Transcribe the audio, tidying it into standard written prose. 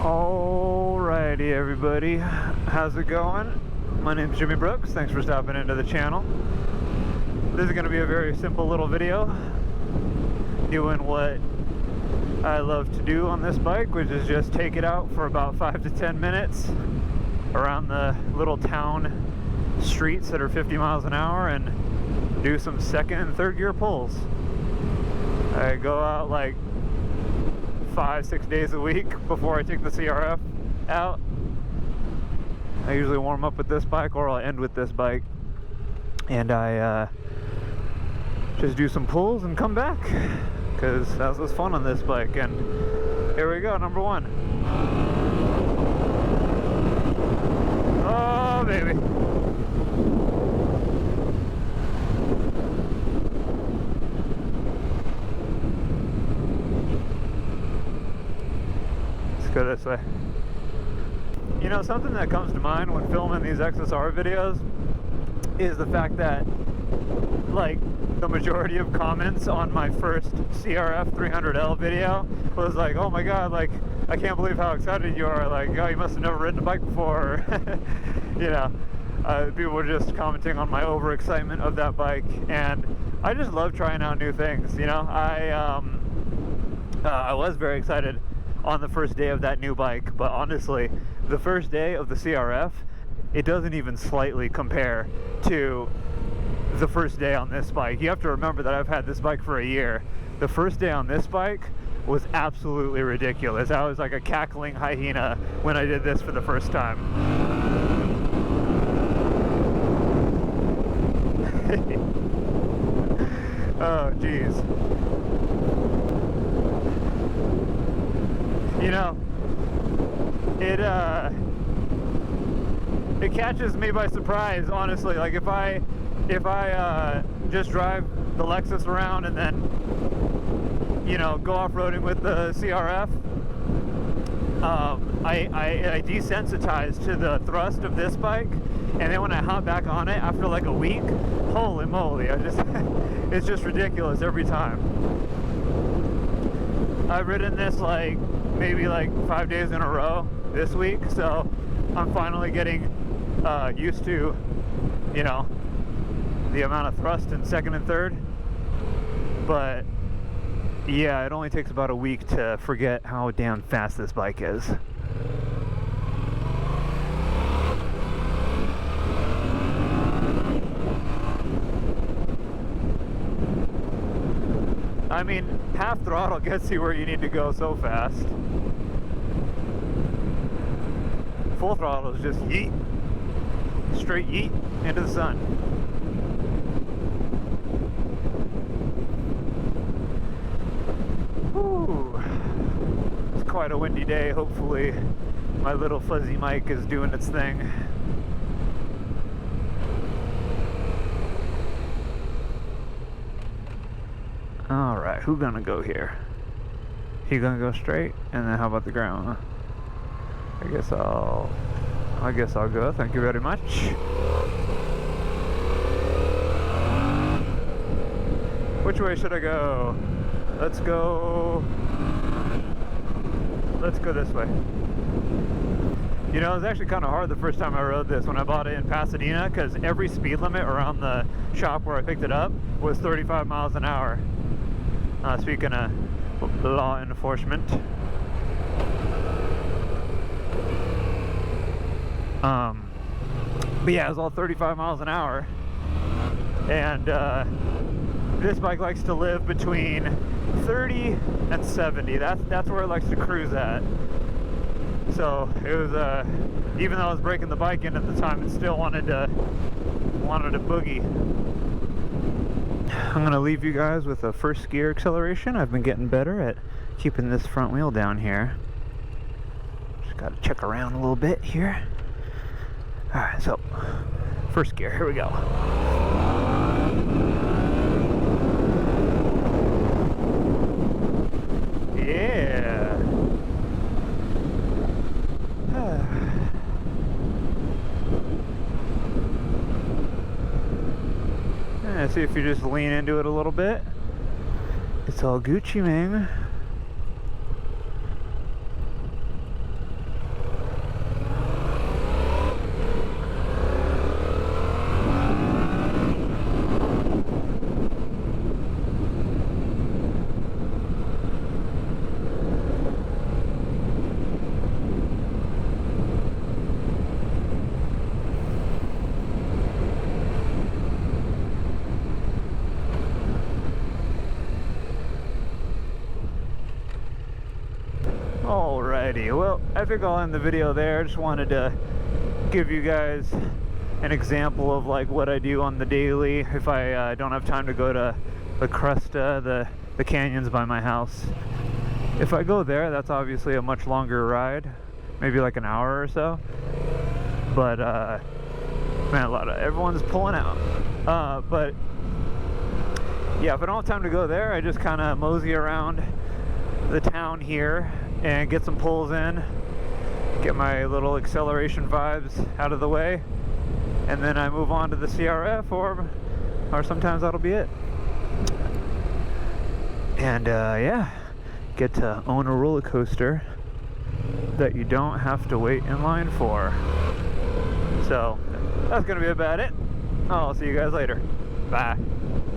Alrighty everybody, how's it going? My name's Jimmy Brooks, thanks for stopping into the channel. This is going to be a very simple little video doing what I love to do on this bike, which is just take it out for about 5 to 10 minutes around the little town streets that are 50 miles an hour and do some second and third gear pulls. I go out like 5-6 days a week before I take the CRF out. I usually warm up with this bike, or I'll end with this bike, and I just do some pulls and come back, because that was fun on this bike. And here we go, number one. Oh baby. Go this way. You know, something that comes to mind when filming these XSR videos is the fact that, like, the majority of comments on my first CRF 300L video was like, oh my god, like, I can't believe how excited you are, like, oh, you must have never ridden a bike before. You know, people were just commenting on my overexcitement of that bike, and I just love trying out new things. You know, I was very excited on the first day of that new bike, but honestly, the first day of the CRF, it doesn't even slightly compare to the first day on this bike. You have to remember that I've had this bike for a year. The first day on this bike was absolutely ridiculous. I was like a cackling hyena when I did this for the first time. Oh geez. You know, it catches me by surprise, honestly. Like if I just drive the Lexus around and then, you know, go off-roading with the CRF, I desensitize to the thrust of this bike, and then when I hop back on it after like a week, holy moly, it's just ridiculous every time. I've ridden this like maybe like 5 days in a row this week, so I'm finally getting used to, you know, the amount of thrust in second and third. But yeah, it only takes about a week to forget how damn fast this bike is. I mean, half throttle gets you where you need to go so fast. Full throttle is just yeet. Straight yeet into the sun. Whew. It's quite a windy day. Hopefully my little fuzzy mic is doing its thing. Alright, who's gonna go here? He gonna go straight? And then how about the ground? I guess I'll go. Thank you very much. Which way should I go? Let's go this way. You know, it was actually kind of hard the first time I rode this when I bought it in Pasadena, because every speed limit around the shop where I picked it up was 35 miles an hour. Speaking of law enforcement. But yeah, it was all 35 miles an hour. And this bike likes to live between 30 and 70. That's where it likes to cruise at. So it was, even though I was breaking the bike in at the time, it still wanted to boogie. I'm going to leave you guys with a first gear acceleration. I've been getting better at keeping this front wheel down here. Just got to check around a little bit here. Alright, so first gear, here we go. Yeah. See if you just lean into it a little bit. It's all Gucci, man. Alrighty, well, I think I'll end the video there. Just wanted to give you guys an example of like what I do on the daily if I don't have time to go to the Cresta, the canyons by my house. If I go there, that's obviously a much longer ride, maybe like an hour or so. But man, everyone's pulling out. But yeah, if I don't have time to go there, I just kind of mosey around the town here and get some pulls in, get my little acceleration vibes out of the way, and then I move on to the CRF, or sometimes that'll be it. And yeah, get to own a roller coaster that you don't have to wait in line for. So that's gonna be about it. I'll see you guys later. Bye.